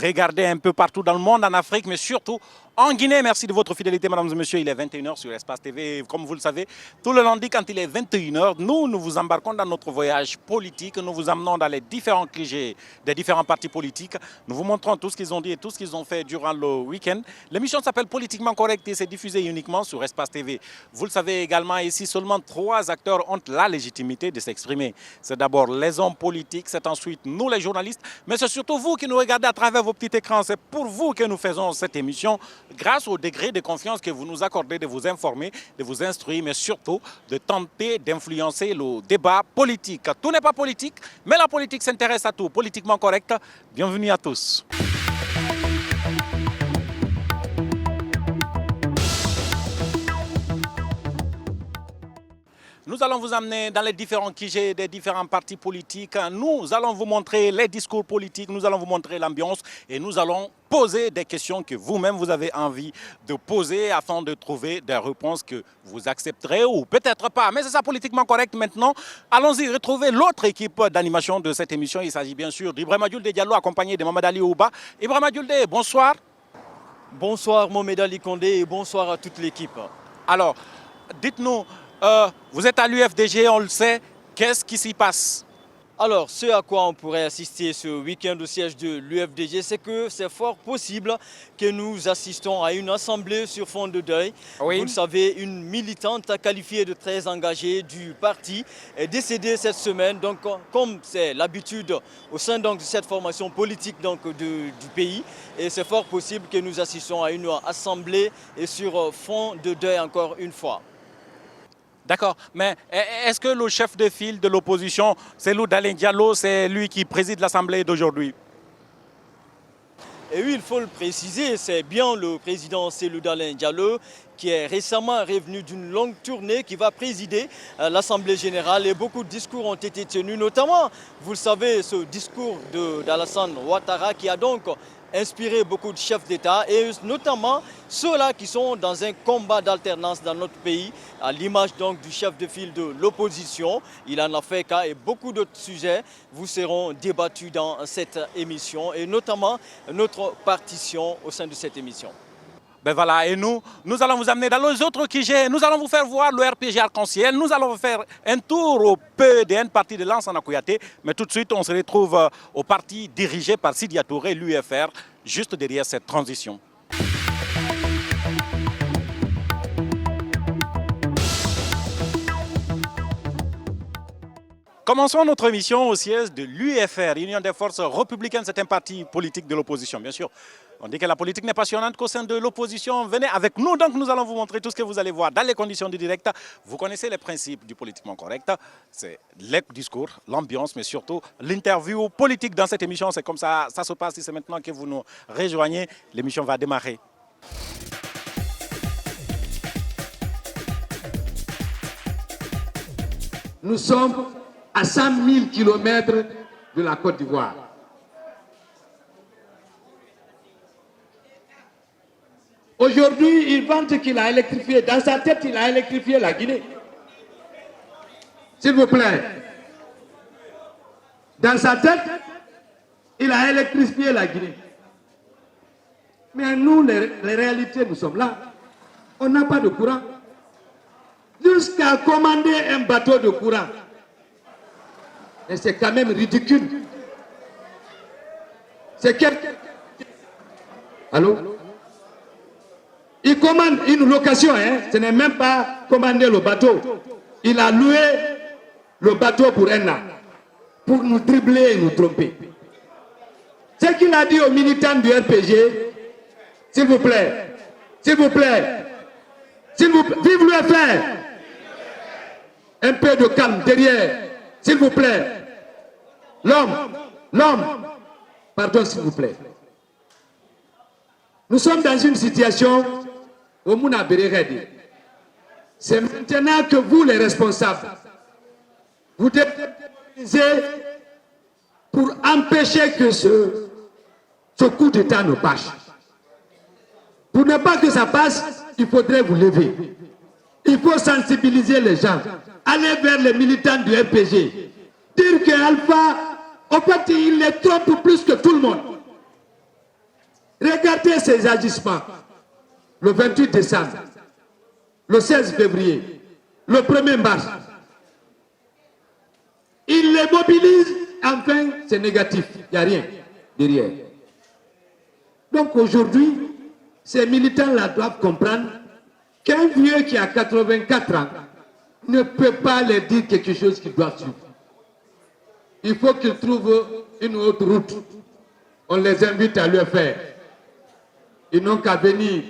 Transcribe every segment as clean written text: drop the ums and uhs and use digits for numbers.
regardez un peu partout dans le monde, en Afrique, mais surtout en Guinée. Merci de votre fidélité, mesdames et messieurs. Il est 21h sur Espace TV. Comme vous le savez, tout le lundi, quand il est 21h, nous vous embarquons dans notre voyage politique. Nous vous emmenons dans les différents clichés des différents partis politiques. Nous vous montrons tout ce qu'ils ont dit et tout ce qu'ils ont fait durant le week-end. L'émission s'appelle Politiquement Correct et c'est diffusé uniquement sur Espace TV. Vous le savez également, ici, seulement 3 acteurs ont la légitimité de s'exprimer. C'est d'abord les hommes politiques, c'est ensuite nous les journalistes, mais c'est surtout vous qui nous regardez à travers vos petits écrans. C'est pour vous que nous faisons cette émission, grâce au degré de confiance que vous nous accordez de vous informer, de vous instruire, mais surtout de tenter d'influencer le débat politique. Tout n'est pas politique, mais la politique s'intéresse à tout. Politiquement Correct, bienvenue à tous. Nous allons vous amener dans les différents QG des différents partis politiques. Nous allons vous montrer les discours politiques, nous allons vous montrer l'ambiance et nous allons poser des questions que vous-même vous avez envie de poser afin de trouver des réponses que vous accepterez ou peut-être pas. Mais c'est ça, Politiquement Correct maintenant. Allons-y retrouver l'autre équipe d'animation de cette émission. Il s'agit bien sûr d'Ibrahima Diouldé Diallo accompagné de Mamadou Ali Ouba. Ibrahima Diouldé, bonsoir. Bonsoir Mohamed Ali Condé et bonsoir à toute l'équipe. Alors, dites-nous, vous êtes à l'UFDG, on le sait, qu'est-ce qui s'y passe? Alors, ce à quoi on pourrait assister ce week-end au siège de l'UFDG, c'est que c'est fort possible que nous assistons à une assemblée sur fond de deuil. Oui. Vous le savez, une militante qualifiée de très engagée du parti est décédée cette semaine. Donc, comme c'est l'habitude au sein donc, de cette formation politique donc, du pays, et c'est fort possible que nous assistons à une assemblée et sur fond de deuil encore une fois. D'accord, mais est-ce que le chef de file de l'opposition, c'est Dalin Diallo, c'est lui qui préside l'Assemblée d'aujourd'hui? Et oui, il faut le préciser, c'est bien le président Cellou Dalein Diallo qui est récemment revenu d'une longue tournée qui va présider l'Assemblée générale et beaucoup de discours ont été tenus, notamment, vous le savez, ce discours d'Alassane Ouattara qui a donc inspiré beaucoup de chefs d'État et notamment ceux-là qui sont dans un combat d'alternance dans notre pays, à l'image donc du chef de file de l'opposition. Il en a fait cas et beaucoup d'autres sujets vous seront débattus dans cette émission et notamment notre partition au sein de cette émission. Ben voilà, et nous allons vous amener dans les autres QG, nous allons vous faire voir le RPG Arc-en-Ciel, nous allons vous faire un tour au PEDN, parti de Lansana Kouyaté, mais tout de suite on se retrouve au parti dirigé par Sidya Touré, l'UFR, juste derrière cette transition. Commençons notre émission au siège de l'UFR, Union des forces républicaines. C'est un parti politique de l'opposition, bien sûr. On dit que la politique n'est passionnante qu'au sein de l'opposition. Venez avec nous, donc nous allons vous montrer tout ce que vous allez voir dans les conditions du direct. Vous connaissez les principes du politiquement correct. C'est le discours, l'ambiance, mais surtout l'interview politique dans cette émission. C'est comme ça se passe. C'est maintenant que vous nous rejoignez. L'émission va démarrer. Nous sommes à 100 000 km de la Côte d'Ivoire. Aujourd'hui, il vante qu'il a électrifié. Dans sa tête, il a électrifié la Guinée. S'il vous plaît. Dans sa tête, il a électrifié la Guinée. Mais nous, les réalités, nous sommes là. On n'a pas de courant. Jusqu'à commander un bateau de courant. Mais c'est quand même ridicule. C'est quelqu'un... Allô? Il commande une location, hein? Ce n'est même pas commander le bateau. Il a loué le bateau pour un an, pour nous dribbler et nous tromper. Ce qu'il a dit aux militants du RPG, s'il vous plaît, s'il vous plaît, s'il vous plaît, vive l'UFR! Un peu de calme derrière, s'il vous plaît. L'homme, pardon s'il vous plaît. Nous sommes dans une situation où Mouna Bereredi. C'est maintenant que vous, les responsables, vous devez pour empêcher que ce coup d'État ne passe. Pour ne pas que ça passe, il faudrait vous lever. Il faut sensibiliser les gens. Aller vers les militants du RPG. Dire que Alpha, en fait, il les trompe plus que tout le monde. Regardez ces agissements. Le 28 décembre, le 16 février, le 1er mars. Ils les mobilisent, enfin, c'est négatif. Il n'y a rien derrière. Donc aujourd'hui, ces militants-là doivent comprendre qu'un vieux qui a 84 ans ne peut pas leur dire quelque chose qu'ils doivent suivre. Il faut qu'ils trouvent une autre route. On les invite à le faire. Ils n'ont qu'à venir.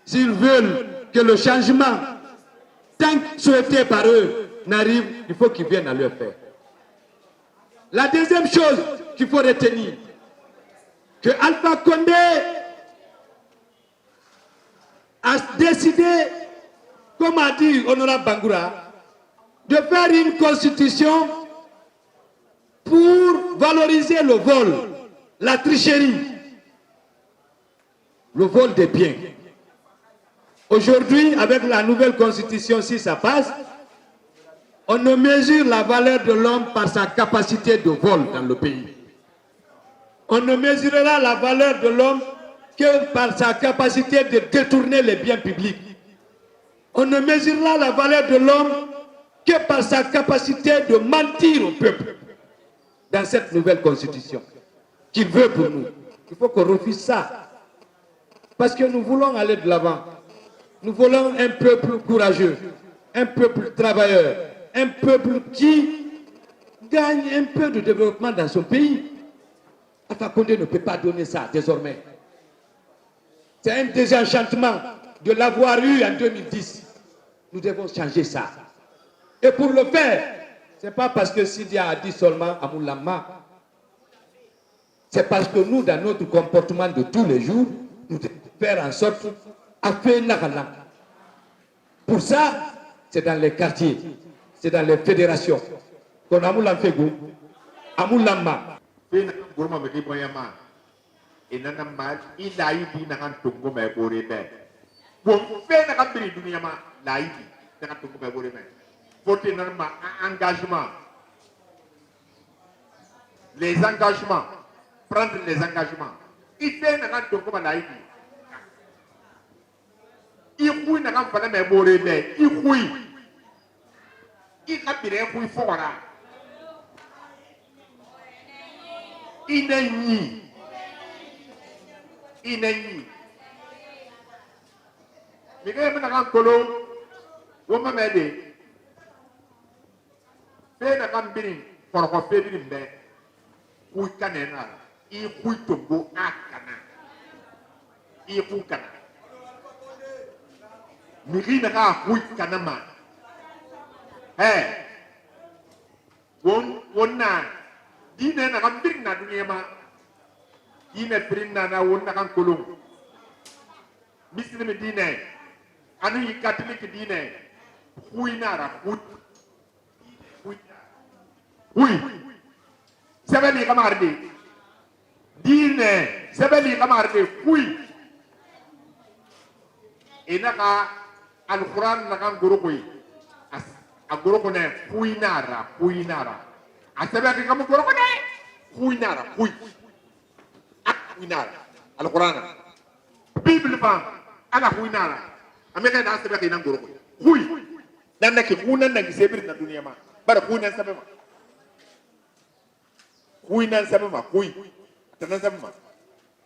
S'ils veulent que le changement, tant souhaité par eux, n'arrive, il faut qu'ils viennent à le faire. La deuxième chose qu'il faut retenir, que Alpha Condé a décidé, comme a dit Honorable Bangoura, de faire une constitution pour valoriser le vol, la tricherie, le vol des biens. Aujourd'hui, avec la nouvelle constitution, si ça passe, on ne mesure la valeur de l'homme par sa capacité de vol dans le pays. On ne mesurera la valeur de l'homme que par sa capacité de détourner les biens publics. On ne mesurera la valeur de l'homme que par sa capacité de mentir au peuple dans cette nouvelle constitution qu'il veut pour nous. Il faut qu'on refuse ça. Parce que nous voulons aller de l'avant. Nous voulons un peuple courageux, un peuple travailleur, un peuple qui gagne un peu de développement dans son pays. Alpha Condé ne peut pas donner ça désormais. C'est un désenchantement de l'avoir eu en 2010. Nous devons changer ça. Et pour le faire, ce n'est pas parce que Sidia a dit seulement à Moulama. C'est parce que nous, dans notre comportement de tous les jours, nous devons faire en sorte à faire Nagala. Pour ça, c'est dans les quartiers, c'est dans les fédérations. Qu'on a Moulam Fegou, à Moulama. Et nana mal il a eu dit nakan tungo me bore be bon fait nakan biri dunia ma la yi nakan tungo me bore be faut normal engagement les engagements prendre les engagements il fait nakan tungo ma la yi il fouille nakan fala me bore be il fouille il ka bire fouille fora il n'est ni inenyi mike me na kan kolo wo ma me de fe na kan biri for ko fe biri mbe ku kanena I ku tombo akana I ku kana mike na ka ku kana ma wonna dine na kan biri na dunia ma dine prinna na wonna kan kolon muslim dine anu yi catholic dine huinara hui sebeli kamarde dine sebeli kamarde hui inaka alquran na kan gurukui aguroko ne huinara asebeli kamu guroko ne huinara hui huinara alquran bible ba ala huinara ameka da sebe kay nangoro hui dan nak hunan nak sebir na dunia ma bara hunan sebe ma hunan sebe ma hui tan sebe ma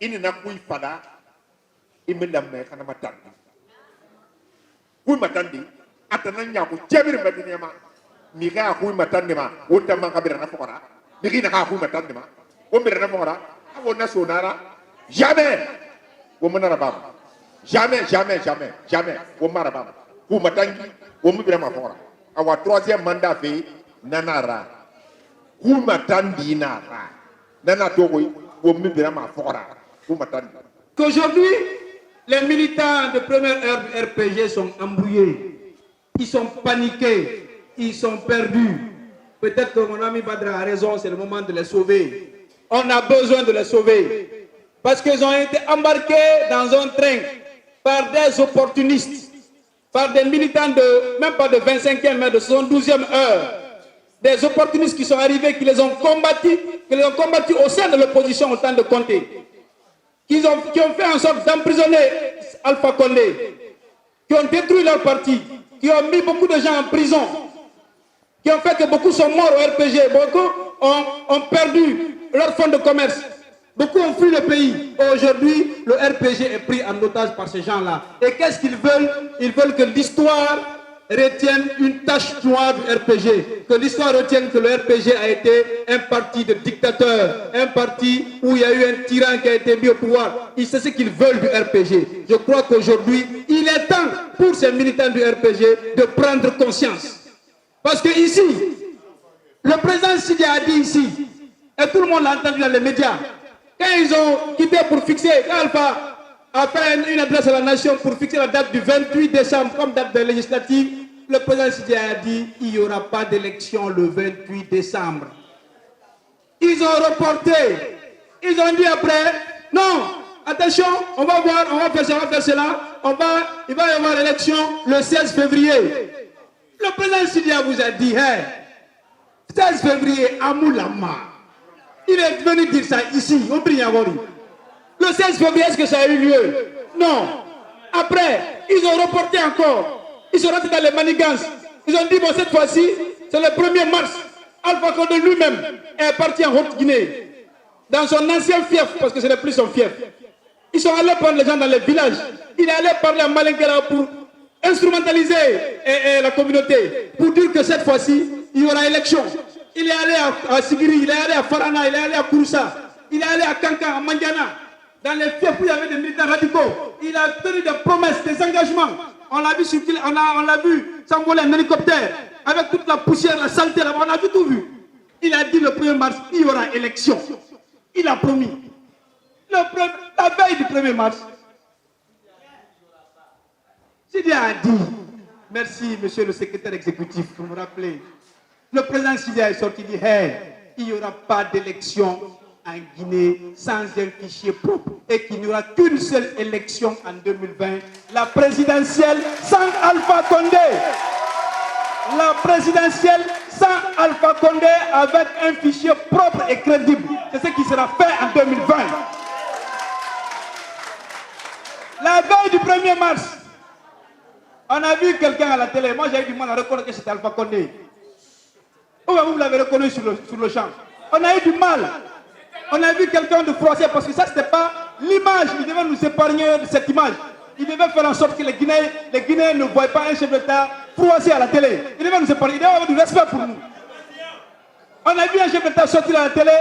ini na hui pada imendam me kana matan hui matandi atana nya ko jebir ba dunia ma mi ga hui matandi ma wonta ma kabira na fokora mi gina ka hui matandi ma o mbira na fokora awona sonara jamais wo manara baba jamais wo marabam ku matangi wo mubira mafora awa troisième mandat fait nanara ku matandi nara nana togo wo mubira mafora ku matandi. Qu'aujourd'hui les militants de première heure du RPG sont embrouillés, ils sont paniqués, ils sont perdus. Peut-être que mon ami Badra a raison, c'est le moment de les sauver. On a besoin de les sauver parce qu'ils ont été embarqués dans un train par des opportunistes, par des militants de, même pas de 25e, mais de 72e heure. Des opportunistes qui sont arrivés, qui les ont combattus au sein de l'opposition au temps de Conté. qui ont fait en sorte d'emprisonner Alpha Condé, qui ont détruit leur parti, qui ont mis beaucoup de gens en prison, qui ont fait que beaucoup sont morts au RPG, beaucoup ont perdu leur fonds de commerce, beaucoup ont fui le pays. Aujourd'hui, le RPG est pris en otage par ces gens-là. Et qu'est-ce qu'ils veulent? Ils veulent que l'histoire retienne une tache noire du RPG, que l'histoire retienne que le RPG a été un parti de dictateurs, un parti où il y a eu un tyran qui a été mis au pouvoir. C'est ce qu'ils veulent du RPG. Je crois qu'aujourd'hui, il est temps pour ces militants du RPG de prendre conscience. Parce que ici, le président Sidi a dit ici, et tout le monde l'a entendu dans les médias, quand ils ont quitté pour fixer, quand Alpha a fait une adresse à la nation pour fixer la date du 28 décembre comme date de législative, le président Sidi a dit qu'il n'y aura pas d'élection le 28 décembre. Ils ont reporté. Ils ont dit après, non, attention, on va voir, on va faire ça, on va faire cela, il va y avoir l'élection le 16 février. Le président Sidia vous a dit, hey, 16 février, Amoulama. Il est venu dire ça ici, au Brignavori. Le 16 février, est-ce que ça a eu lieu? Non. Après, ils ont reporté encore. Ils sont rentrés dans les manigances. Ils ont dit, bon, cette fois-ci, c'est le 1er mars. Alpha Condé lui-même est parti en Haute-Guinée, dans son ancien fief, parce que ce n'est plus son fief. Ils sont allés prendre les gens dans les villages. Il est allé parler à Malinguera pour instrumentaliser la communauté, pour dire que cette fois-ci, il y aura élection. Il est allé à Sigiri, il est allé à Farana, il est allé à Kouroussa, il est allé à Kankan, à Mandiana, dans les fiefs où il y avait des militaires radicaux. Il a tenu des promesses, des engagements. On l'a vu, vu s'envoler un hélicoptère, avec toute la poussière, la saleté là-bas, on a tout vu. Il a dit le 1er mars, il y aura élection. Il a promis. La veille du 1er mars, Sidi a dit, merci monsieur le secrétaire exécutif pour me rappeler, le président Sidi est sorti, il dit, hey, il n'y aura pas d'élection en Guinée sans un fichier propre et qu'il n'y aura qu'une seule élection en 2020, la présidentielle sans Alpha Condé. La présidentielle sans Alpha Condé avec un fichier propre et crédible. C'est ce qui sera fait en 2020. La veille du 1er mars, on a vu quelqu'un à la télé. Moi, j'ai eu du mal à reconnaître que c'était Alpha Condé. Ou vous l'avez reconnu sur le champ. On a eu du mal. On a vu quelqu'un de froissé parce que ça, ce n'était pas l'image. Il devait nous épargner de cette image. Il devait faire en sorte que les Guinéens ne voient pas un chef d'État froissé à la télé. Il devait nous épargner. Il devait avoir du respect pour nous. On a vu un chef d'État sortir à la télé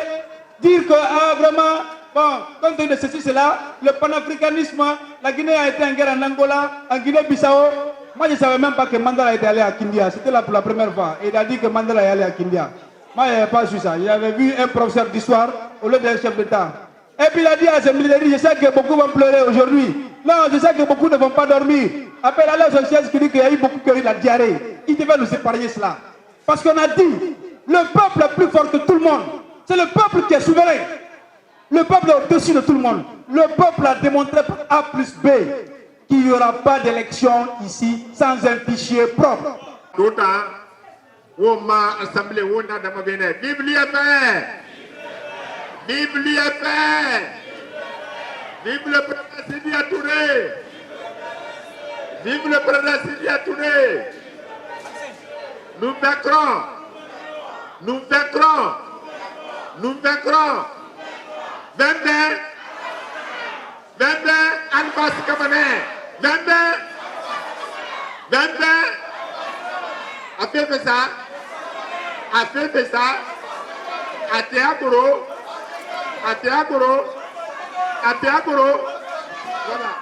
dire que, ah, vraiment, bon, compte tenu de ceci, cela, le panafricanisme, la Guinée a été en guerre en Angola, en Guinée-Bissau. Moi, je ne savais même pas que Mandela était allé à Kindia. C'était là pour la première fois. Et il a dit que Mandela est allé à Kindia. Moi, je n'avais pas su ça. J'avais vu un professeur d'histoire au lieu d'un chef d'État. Et puis il a dit à ses militaires, je sais que beaucoup vont pleurer aujourd'hui. Non, je sais que beaucoup ne vont pas dormir. Appelle à l'âge sociale qui dit qu'il y a eu beaucoup qui ont eu la diarrhée. Il devait nous épargner cela. Parce qu'on a dit, le peuple est plus fort que tout le monde. C'est le peuple qui est souverain. Le peuple est au-dessus de tout le monde. Le peuple a démontré par A plus B qu'il n'y aura pas d'élection ici sans un fichier propre. Vive l'IFR! Vive l'IFR! Vive le président Sidya Touré! Vive le président Sidya Touré! Nous vaincrons! Nous vaincrons! Nous vaincrons! 22 Alpha Kamane! 22 a fait ça! A fait ça! A Théagoro! A Théagoro! A Théagoro! Voilà.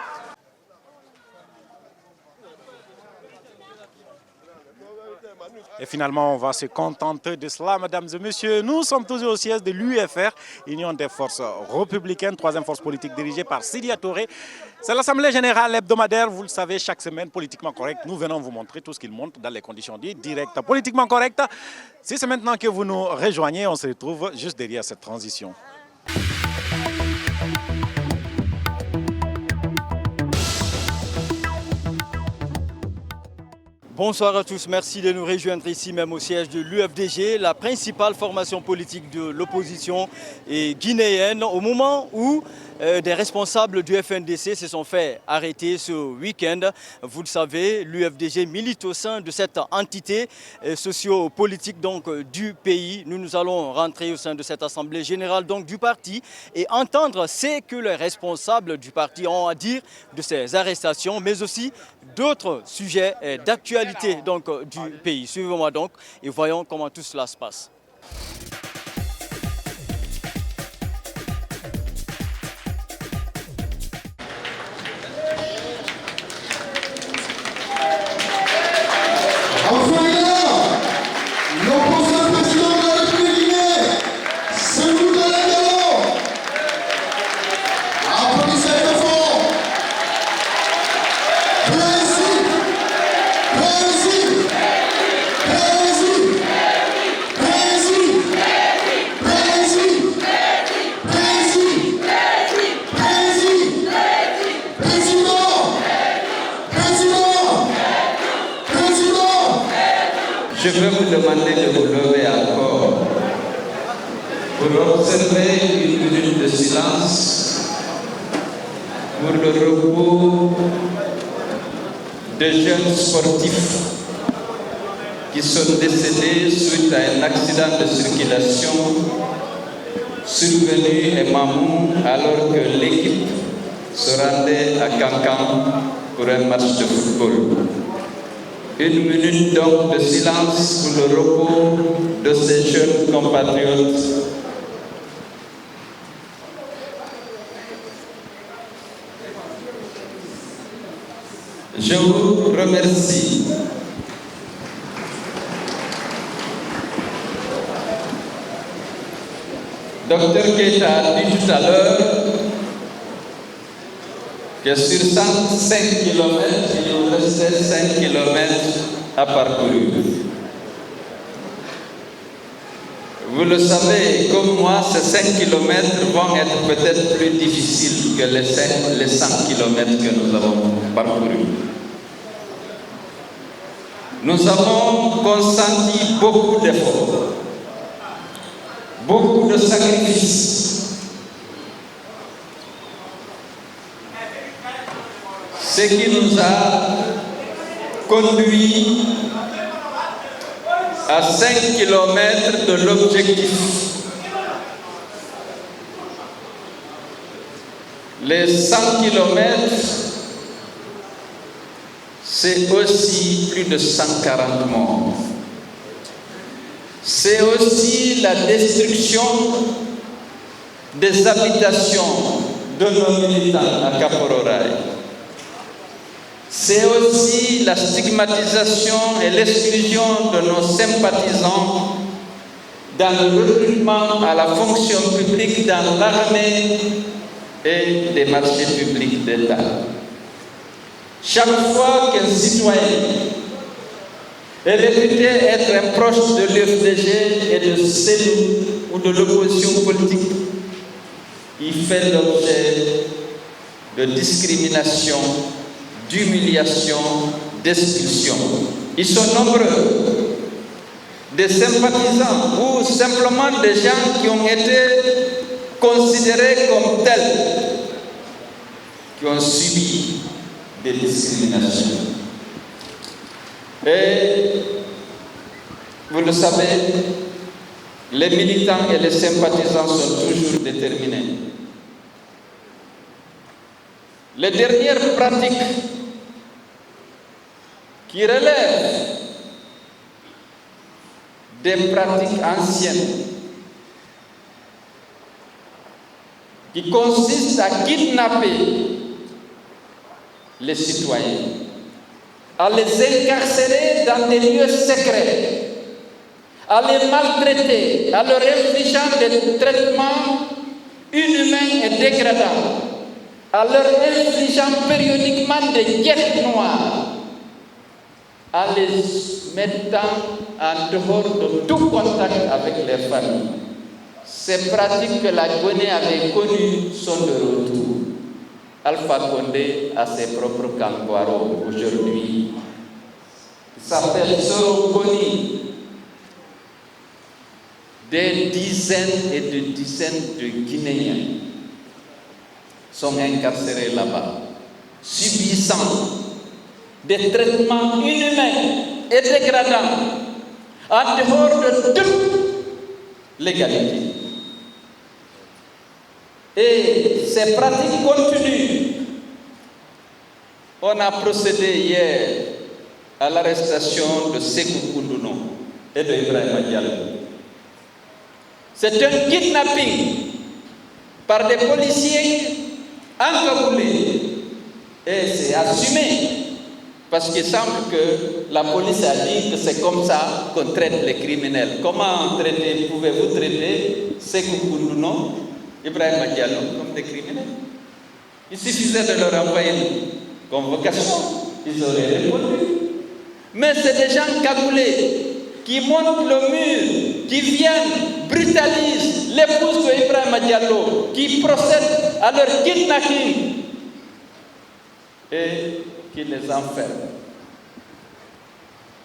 Et finalement, on va se contenter de cela, mesdames et messieurs. Nous sommes toujours au siège de l'UFR, Union des forces républicaines, troisième force politique dirigée par Sidya Touré. C'est l'Assemblée générale hebdomadaire, vous le savez, chaque semaine, politiquement correct. Nous venons vous montrer tout ce qu'il montre dans les conditions dites directes, politiquement correctes. Si c'est maintenant que vous nous rejoignez, on se retrouve juste derrière cette transition. Bonsoir à tous, merci de nous rejoindre ici même au siège de l'UFDG, la principale formation politique de l'opposition guinéenne, au moment où des responsables du FNDC se sont fait arrêter ce week-end. Vous le savez, l'UFDG milite au sein de cette entité socio-politique donc, du pays. Nous allons rentrer au sein de cette assemblée générale donc, du parti et entendre ce que les responsables du parti ont à dire de ces arrestations, mais aussi d'autres sujets d'actualité donc, du pays. Suivez-moi donc et voyons comment tout cela se passe. Je vais vous demander de vous lever encore pour observer une minute de silence pour le repos des jeunes sportifs qui sont décédés suite à un accident de circulation survenu à Mamou alors que l'équipe se rendait à Cancan pour un match de football. Une minute donc de silence pour le repos de ces jeunes compatriotes. Je vous remercie. Docteur Keita a dit tout à l'heure que sur 105 km, il nous restait 5 km à parcourir. Vous le savez, comme moi, ces 5 km vont être peut-être plus difficiles que les 100 km que nous avons parcourus. Nous avons consenti beaucoup d'efforts, beaucoup de sacrifices. Ce qui nous a conduit à 5 km de l'objectif. Les 100 km, c'est aussi plus de 140 morts. C'est aussi la destruction des habitations de nos militants à Kapororaï. C'est aussi la stigmatisation et l'exclusion de nos sympathisants dans le recrutement à la fonction publique dans l'armée et des marchés publics d'État. Chaque fois qu'un citoyen est réputé être un proche de l'UFDG et de celle ou de l'opposition politique, il fait l'objet de discrimination, d'humiliation, d'expulsion. Ils sont nombreux, des sympathisants ou simplement des gens qui ont été considérés comme tels, qui ont subi des discriminations. Et vous le savez, les militants et les sympathisants sont toujours déterminés. Les dernières pratiques qui relèvent des pratiques anciennes, qui consistent à kidnapper les citoyens, à les incarcérer dans des lieux secrets, à les maltraiter, à leur infligeant des traitements inhumains et dégradants, à leur infligeant périodiquement des guettes noires, à les mettant en dehors de tout contact avec les familles. Ces pratiques que la Guinée avait connues sont de retour. Alpha Condé a ses propres Kankwaro aujourd'hui. Il s'appelle Sorokoni. Des dizaines et de dizaines de Guinéens sont incarcérés là-bas, subissant des traitements inhumains et dégradants en dehors de toute légalité. Et ces pratiques continuent. On a procédé hier à l'arrestation de Sékou Koundounou et de Ibrahima Diallo. C'est un kidnapping par des policiers encagoulés. Et c'est assumé, parce qu'il semble que la police a dit que c'est comme ça qu'on traite les criminels. Comment pouvez-vous traiter Sékou Koundounou, Ibrahima Diallo comme des criminels? Il suffisait de leur envoyer une convocation, ils auraient répondu. Mais c'est des gens cagoulés qui montent le mur, qui viennent, brutalisent l'épouse de Ibrahima Diallo, qui procèdent à leur kidnapping et qui les enferment.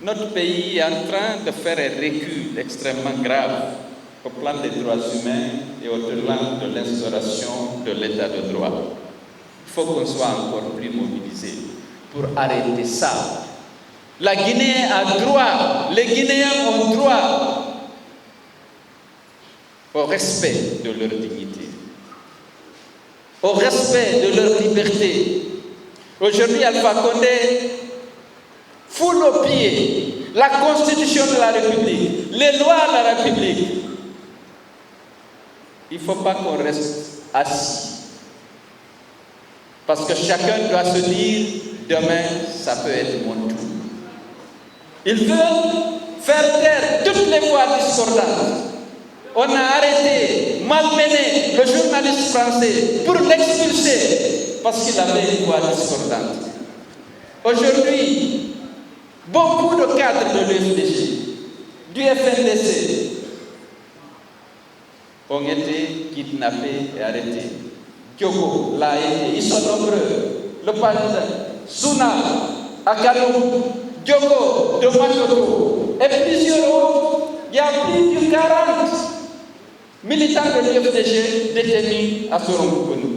Notre pays est en train de faire un recul extrêmement grave au plan des droits humains et au plan de l'instauration de l'état de droit. Il faut qu'on soit encore plus mobilisé pour arrêter ça. La Guinée a droit, les Guinéens ont droit au respect de leur dignité, au respect de leur liberté. Aujourd'hui, Alpha Condé foule aux pieds la Constitution de la République, les lois de la République. Il ne faut pas qu'on reste assis. Parce que chacun doit se dire, demain, ça peut être mon tour. Ils veulent faire taire toutes les voix discordantes. On a arrêté, malmené le journaliste français pour l'expulser parce qu'il avait une voix discordante. Aujourd'hui, beaucoup de cadres de l'UFDG, du FNDC, ont été kidnappés et arrêtés. Diogo l'a été, ils sont nombreux. Le président Souna, Akalou, Diogo de Matoto et plusieurs autres. Il y a plus de 40 militants de l'UFDG détenus à Sorongoukonou.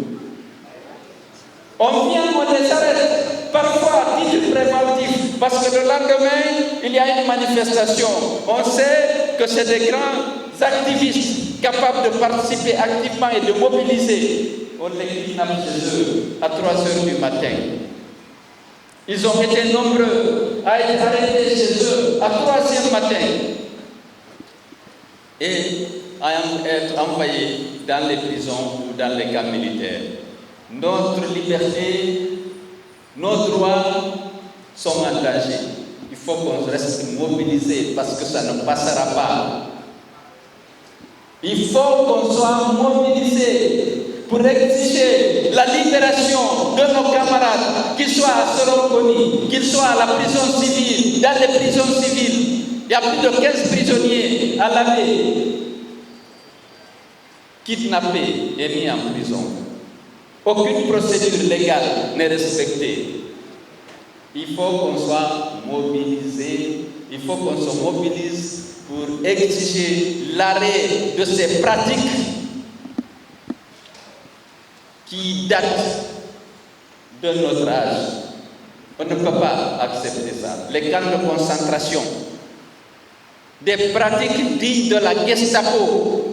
On vient, on les arrête, parfois à titre préventif, parce que le lendemain, il y a une manifestation. On sait que c'est des grands activistes capables de participer activement et de mobiliser. On les kidnappe chez eux à 3 heures du matin. Ils ont été nombreux à être arrêtés chez eux à 3h matin et à être envoyés dans les prisons ou dans les camps militaires. Notre liberté, nos droits sont en danger. Il faut qu'on reste mobilisés parce que ça ne passera pas. Il faut qu'on soit mobilisés pour exiger la libération de nos camarades, qu'ils soient à Sorongoni, qu'ils soient à la prison civile, dans les prisons civiles. Il y a plus de 15 prisonniers à l'année kidnappés et mis en prison. Aucune procédure légale n'est respectée. Il faut qu'on soit mobilisé, il faut qu'on se mobilise pour exiger l'arrêt de ces pratiques qui datent de notre âge. On ne peut pas accepter ça. Les camps de concentration, des pratiques dignes de la Gestapo,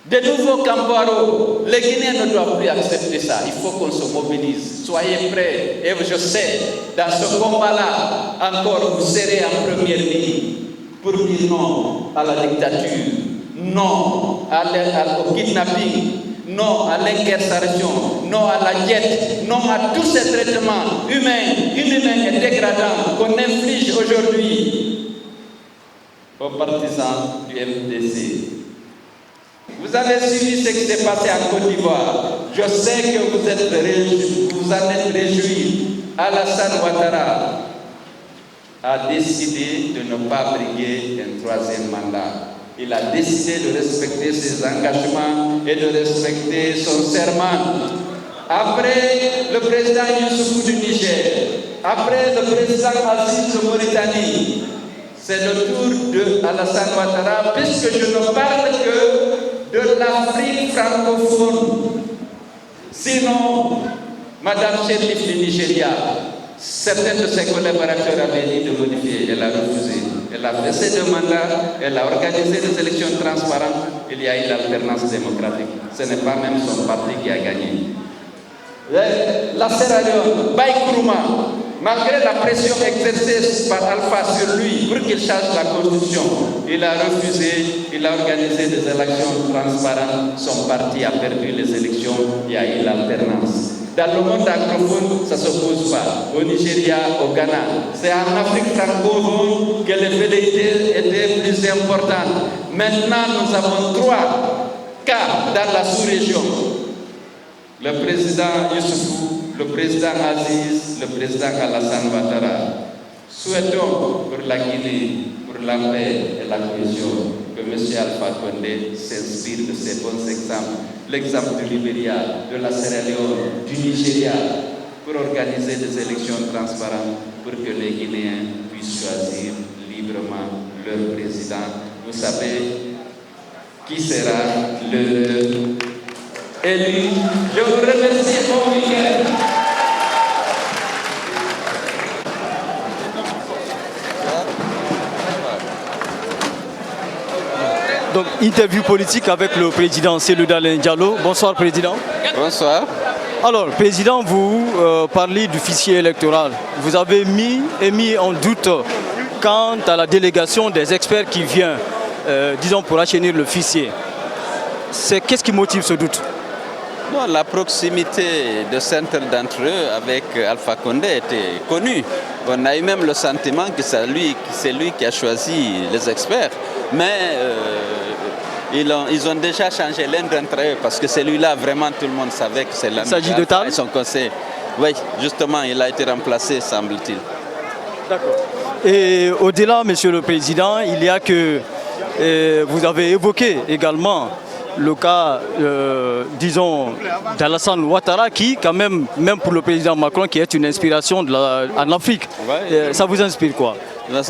de nouveaux Campoaro, les Guinéens ne doivent plus accepter ça. Il faut qu'on se mobilise. Soyez prêts. Et je sais, dans ce combat-là, encore vous serez en première ligne pour dire non à la dictature, non au kidnapping, non à l'incarcération, non à la diète, non à tous ces traitements humains, inhumains et dégradants qu'on inflige aujourd'hui aux partisans du MDC. Vous avez suivi ce qui s'est passé en Côte d'Ivoire. Je sais que vous en êtes réjouis. Alassane Ouattara a décidé de ne pas briguer un 3e mandat. Il a décidé de respecter ses engagements et de respecter son serment. Après le président Youssoufou du Niger, après le président Aziz de Mauritanie, c'est le tour de Alassane Ouattara, puisque je ne parle que de l'Afrique francophone. Sinon, Madame Sherif du Nigeria, certains de ses collaborateurs avaient dit de modifier, elle a refusé. Elle a fait ses deux mandats, elle a organisé des élections transparentes, il y a eu l'alternance démocratique. Ce n'est pas même son parti qui a gagné. La Sierra Leone, Baye Nkrumah, malgré la pression exercée par Alpha sur lui pour qu'il change la constitution, il a refusé, il a organisé des élections transparentes, son parti a perdu les élections, il y a eu l'alternance. Dans le monde anglophone, ça ne s'oppose pas. Au Nigeria, au Ghana. C'est en Afrique francophone que les velléités étaient plus importantes. Maintenant, nous avons 3 cas dans la sous-région. Le président Youssoufou, le président Aziz, le président Alassane Ouattara. Souhaitons pour la Guinée, pour la paix et la cohésion, que M. Alpha Condé s'inspire de ces bons exemples. L'exemple du Libéria, de la Sierra Leone, du Nigeria, pour organiser des élections transparentes, pour que les Guinéens puissent choisir librement leur président. Vous savez qui sera le élu. Je vous remercie, bon week-end. Donc, interview politique avec le président Cellou Dalein Diallo. Bonsoir, président. Bonsoir. Alors, président, vous parlez du fichier électoral. Vous avez émis en doute quant à la délégation des experts qui vient, disons, pour assainir le fichier. Qu'est-ce qui motive ce doute? Non, la proximité de certains d'entre eux avec Alpha Condé était connue. On a eu même le sentiment que c'est lui qui a choisi les experts. Mais ils ont déjà changé l'un d'entre eux parce que celui-là, vraiment, tout le monde savait que c'est l'un. Il s'agit de Tal? Son conseil. Oui, justement, il a été remplacé, semble-t-il. D'accord. Et au-delà, Monsieur le Président, il y a que vous avez évoqué également le cas, disons, d'Alassane Ouattara qui, quand même pour le président Macron, qui est une inspiration en Afrique. Ouais. Ça vous inspire quoi?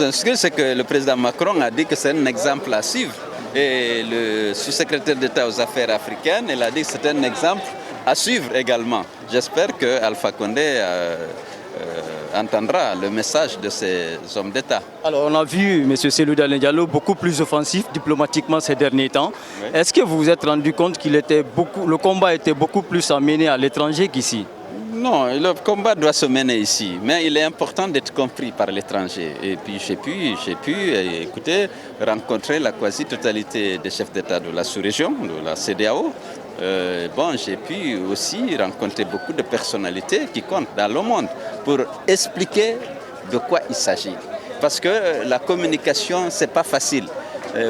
C'est que le président Macron a dit que c'est un exemple à suivre. Et le sous-secrétaire d'État aux affaires africaines, il a dit que c'est un exemple à suivre également. J'espère que Alpha Condé entendra le message de ces hommes d'État. Alors on a vu M. Cellou Dalein Diallo beaucoup plus offensif diplomatiquement ces derniers temps. Oui. Est-ce que vous vous êtes rendu compte que le combat était beaucoup plus à mener à l'étranger qu'ici? Non, le combat doit se mener ici, mais il est important d'être compris par l'étranger. Et puis j'ai pu écouter, rencontrer la quasi-totalité des chefs d'État de la sous-région, de la CEDEAO. J'ai pu aussi rencontrer beaucoup de personnalités qui comptent dans le monde pour expliquer de quoi il s'agit. Parce que la communication, ce n'est pas facile.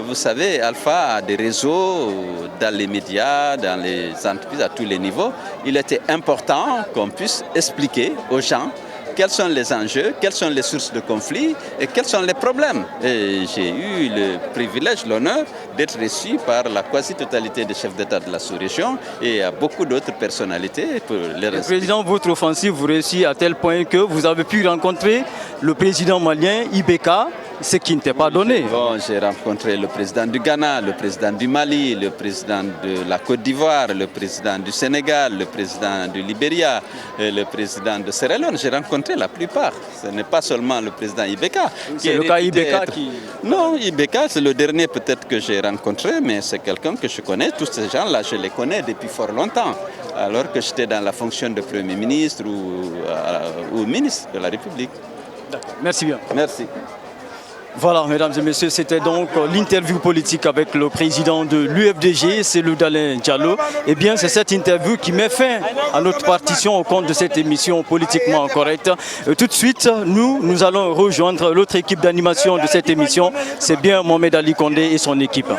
Vous savez, Alpha a des réseaux dans les médias, dans les entreprises, à tous les niveaux. Il était important qu'on puisse expliquer aux gens quels sont les enjeux, quelles sont les sources de conflits et quels sont les problèmes. Et j'ai eu le privilège, l'honneur d'être reçu par la quasi-totalité des chefs d'État de la sous-région et à beaucoup d'autres personnalités. Pour les Président, votre offensive vous réussit à tel point que vous avez pu rencontrer le président malien Ibeka, ce qui ne t'est pas donné. Bon, j'ai rencontré le président du Ghana, le président du Mali, le président de la Côte d'Ivoire, le président du Sénégal, le président du Libéria, le président de Sierra Leone. J'ai rencontré la plupart. Ce n'est pas seulement le président Ibeka. C'est le cas Ibeka qui... Non, Ibeka, c'est le dernier peut-être que j'ai rencontré, mais c'est quelqu'un que je connais. Tous ces gens-là, je les connais depuis fort longtemps, alors que j'étais dans la fonction de Premier ministre ou ministre de la République. Merci bien. Merci. Voilà, mesdames et messieurs, c'était donc l'interview politique avec le président de l'UFDG, Cellou Dalein Diallo. Eh bien, c'est cette interview qui met fin à notre partition au compte de cette émission politiquement correcte. Tout de suite, nous allons rejoindre l'autre équipe d'animation de cette émission. C'est bien Mohamed Ali Condé et son équipe.